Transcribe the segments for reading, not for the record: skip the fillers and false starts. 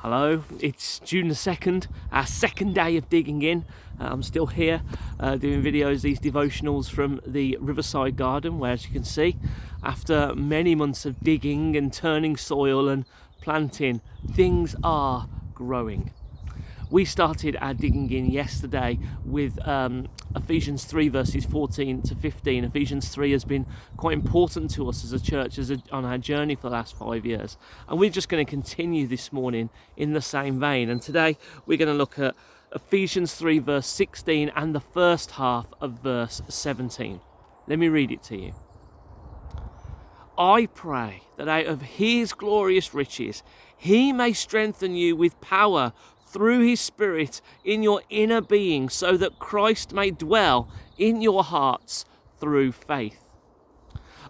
Hello, it's June the 2nd, our second day of digging in. I'm still here doing videos, these devotionals from the Riverside Garden, where, as you can see, after many months of digging and turning soil and planting, things are growing. We started our digging in yesterday with Ephesians 3 verses 14 to 15. Ephesians 3 has been quite important to us as a church on our journey for the last 5 years. And we're just going to continue this morning in the same vein. And today we're going to look at Ephesians 3 verse 16 and the first half of verse 17. Let me read it to you. I pray that out of his glorious riches he may strengthen you with power through his Spirit in your inner being, so that Christ may dwell in your hearts through faith.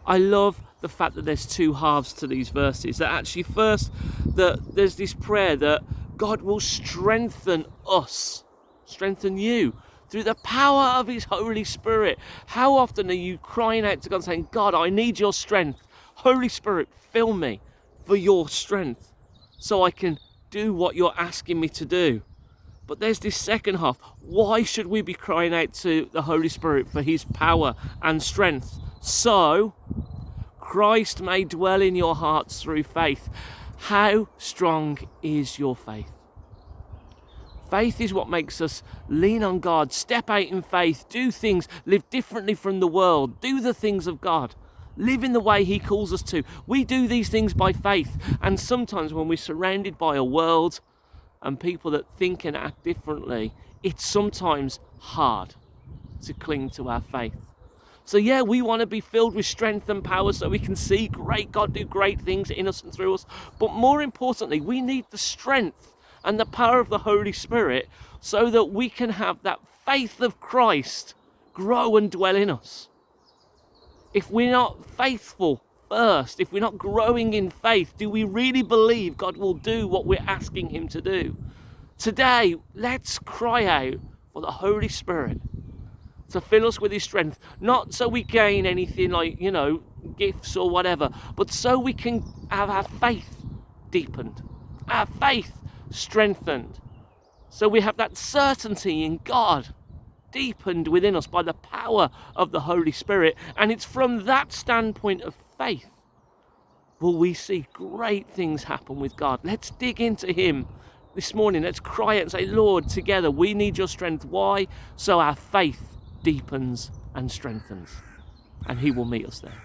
I love the fact that there's two halves to these verses. That actually first, there's this prayer that God will strengthen us, strengthen you, through the power of his Holy Spirit. How often are you crying out to God saying, God, I need your strength. Holy Spirit, fill me for your strength so I can do what you're asking me to do. But there's this second half. Why should we be crying out to the Holy Spirit for his power and strength? So Christ may dwell in your hearts through faith. How strong is your faith? Faith is what makes us lean on God, step out in faith, do things, live differently from the world, do the things of God. Live in the way he calls us to. We do these things by faith. And sometimes when we're surrounded by a world and people that think and act differently, it's sometimes hard to cling to our faith. So yeah, we want to be filled with strength and power so we can see God do great things in us and through us. But more importantly, we need the strength and the power of the Holy Spirit so that we can have that faith of Christ grow and dwell in us. If we're not faithful first, if we're not growing in faith, do we really believe God will do what we're asking him to do? Today, let's cry out for the Holy Spirit to fill us with his strength, not so we gain anything like, gifts or whatever, but so we can have our faith deepened, our faith strengthened, so we have that certainty in God deepened within us by the power of the Holy Spirit. And it's from that standpoint of faith will we see great things happen with God. Let's dig into him this morning. Let's cry out and say, Lord, together we need your strength. Why? So our faith deepens and strengthens, and he will meet us there.